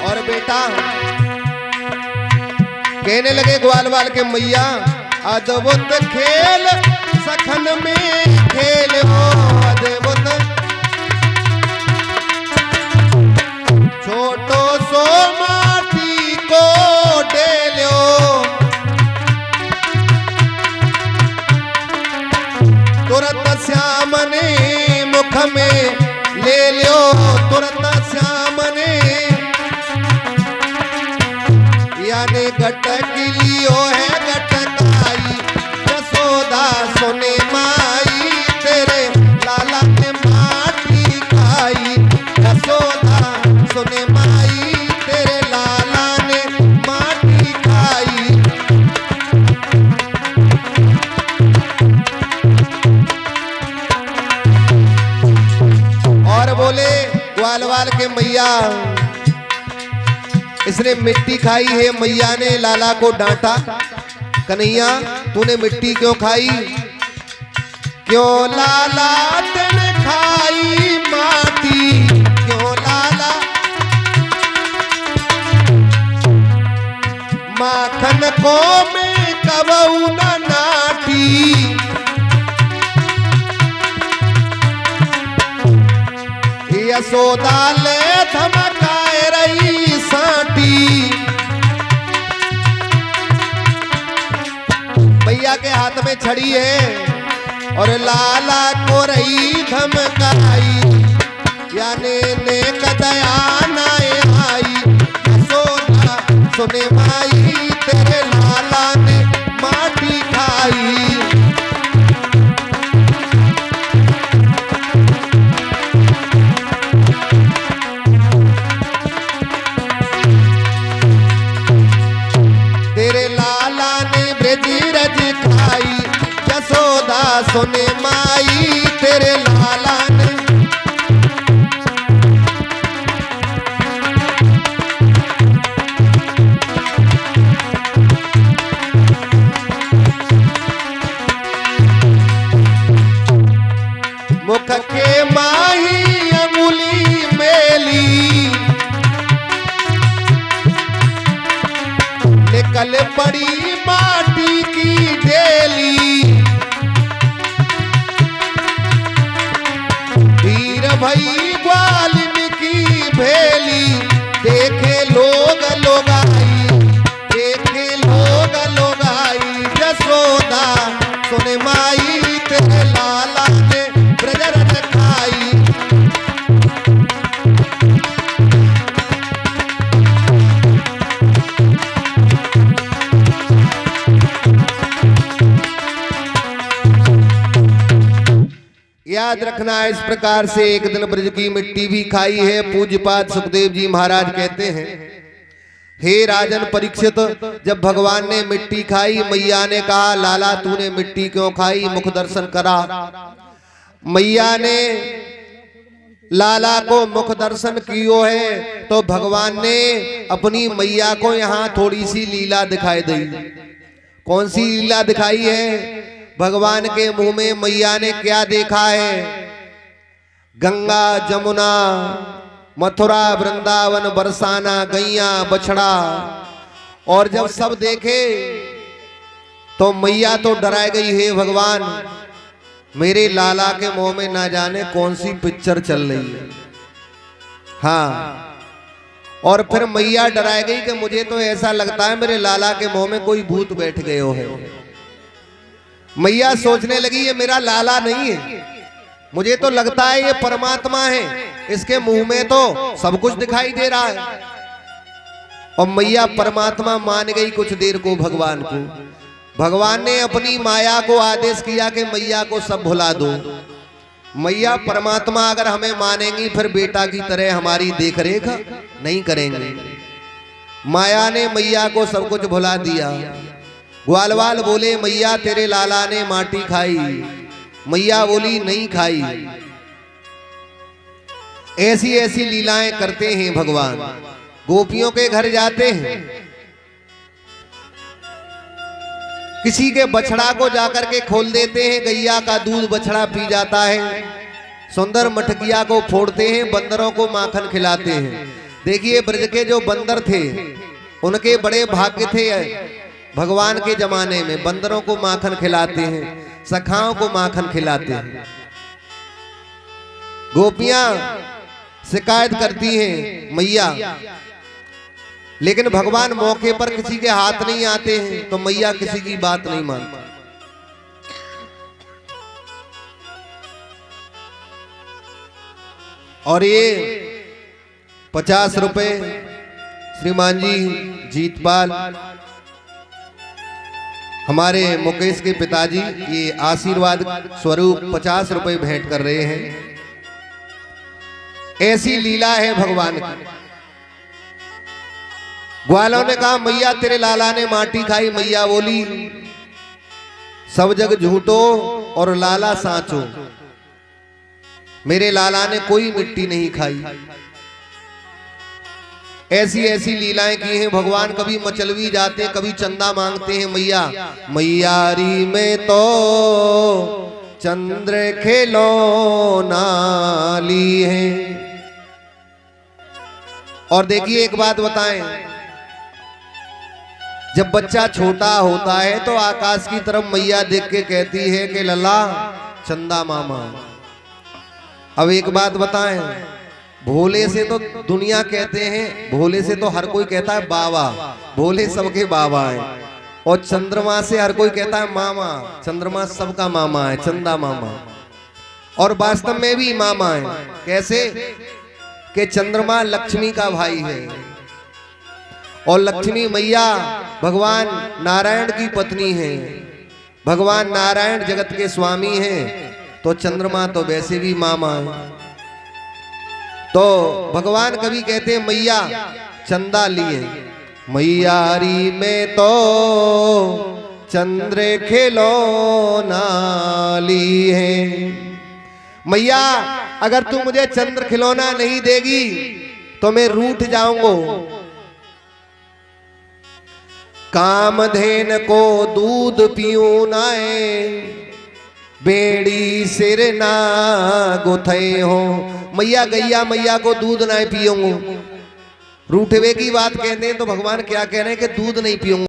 और बेटा कहने लगे ग्वाल वाल के मैया अद्भुत खेल सखन में खेल हो अद्भुत छोटो सो माटी को डेलो तुरंत श्याम ने मुख में ले लियो तुरंत श्याम ने यानी गटक लियो है गटकाई यशोदा सुने माई तेरे लाला ने माटी खाई यशोदा सुने माई तेरे लाला ने माटी खाई। और बोले ग्वाल वाल के मैया इसने मिट्टी खाई है। मैया ने लाला को डांटा कन्हैया तूने मिट्टी क्यों खाई क्यों लाला तूने खाई माटी क्यों लाला माखन को मैं कबऊ न नाटी यशोदा ले धमकाए रही साटी। मैया के हाथ में छड़ी है और लाला को रही धमकाई यानी नेक दया नाए आई यशोदा सुने माई तेरे लाला ने माटी खाई। यशोदा सुने माई तेरे लाला ने मुख के माही अंगुली मेली निकल पड़ी माटी की डेली भई वाल्मीकि भेली देखे लोग लोगाई देखे लोग लोगाई यशोदा सुने माई तेरे लाला ने ब्रज खाई। याद रखना इस प्रकार से एक दिन ब्रज की मिट्टी भी खाई है। पूज्यपाद सुखदेव जी महाराज कहते हैं हे राजन परीक्षित जब भगवान ने मिट्टी खाई मैया ने कहा लाला तूने मिट्टी क्यों खाई मुख दर्शन करा। मैया ने लाला को मुख दर्शन कियो है तो भगवान ने अपनी मैया को यहाँ थोड़ी सी लीला दिखाई दी। कौन सी लीला दिखाई है भगवान के मुंह में मैया ने क्या देखा है गंगा जमुना मथुरा वृंदावन बरसाना गैया बछड़ा और जब सब देखे तो मैया तो डरा गई है भगवान मेरे लाला के मुंह में ना जाने कौन सी पिक्चर चल रही है। हाँ और फिर मैया डरा गई कि मुझे तो ऐसा लगता है मेरे लाला के मुंह में कोई भूत बैठ गए हो है। मैया सोचने लगी ये मेरा लाला नहीं है मुझे तो लगता है ये परमात्मा है इसके मुंह में तो सब कुछ दिखाई दे रहा है। और मैया परमात्मा मान गई कुछ देर को भगवान को। भगवान ने अपनी माया को आदेश किया कि मैया को सब भुला दो। मैया परमात्मा अगर हमें मानेंगी फिर बेटा की तरह हमारी देखरेख नहीं करेंगे। माया ने मैया को सब कुछ भुला दिया। ग्वालवाल बोले मैया तेरे लाला ने माटी खाई। मैया बोली नहीं खाई। ऐसी ऐसी लीलाएं करते हैं भगवान। गोपियों के घर जाते हैं, किसी के बछड़ा को जाकर के खोल देते हैं, गैया का दूध बछड़ा पी जाता है। सुंदर मटकिया को फोड़ते हैं, बंदरों को माखन खिलाते हैं। देखिए ब्रज के जो बंदर थे उनके बड़े भाग्य थे। भगवान के जमाने में बंदरों को माखन खिलाते हैं, सखाओं को माखन खिलाते हैं। गोपियां शिकायत करती हैं मैया, लेकिन भगवान मौके पर किसी के हाथ नहीं आते हैं तो मैया किसी की बात नहीं मानती। और ये 50 रुपए श्रीमान जी जीतपाल हमारे मुकेश के पिताजी ये आशीर्वाद स्वरूप 50 रुपए भेंट कर रहे हैं। ऐसी लीला है भगवान की। ग्वालों ने कहा मैया तेरे लाला ने माटी खाई। मैया बोली सब जग झूठो और लाला साचो, मेरे लाला ने कोई मिट्टी नहीं खाई। ऐसी ऐसी लीलाएं की हैं भगवान। कभी मचलवी जाते, कभी चंदा मांगते हैं मैया। मैयारी में तो चंद्र खेलो नाली है। और देखिए एक बात बताएं, जब बच्चा छोटा होता है तो आकाश की तरफ मैया देख के कहती है कि लल्ला चंदा मामा। अब एक बात बताएं, भोले से तो दुनिया कहते हैं, भोले से तो हर कोई कहता है बाबा, भोले सबके बाबा हैं। और चंद्रमा से हर कोई कहता है मामा, चंद्रमा सबका मामा है, चंदा मामा। और वास्तव में भी मामा है। कैसे कि चंद्रमा लक्ष्मी का भाई है और लक्ष्मी मैया भगवान नारायण की पत्नी है। भगवान नारायण जगत के स्वामी हैं, तो चंद्रमा तो वैसे भी मामा है। तो भगवान कभी कहते हैं मैया चंदा लिए, मैयारी में तो चंद्र खेलो नाली है। मैया अगर तू मुझे चंद्र खिलौना नहीं देगी तो मैं रूठ जाऊंगा। कामधेन को दूध पीऊं नाए, बेड़ी सिर ना गुथे हो। मैया गैया मैया को दूध ना पीऊंगा। रूठवे की बात कहते हैं तो भगवान क्या कह रहे हैं कि दूध नहीं पीऊंगा।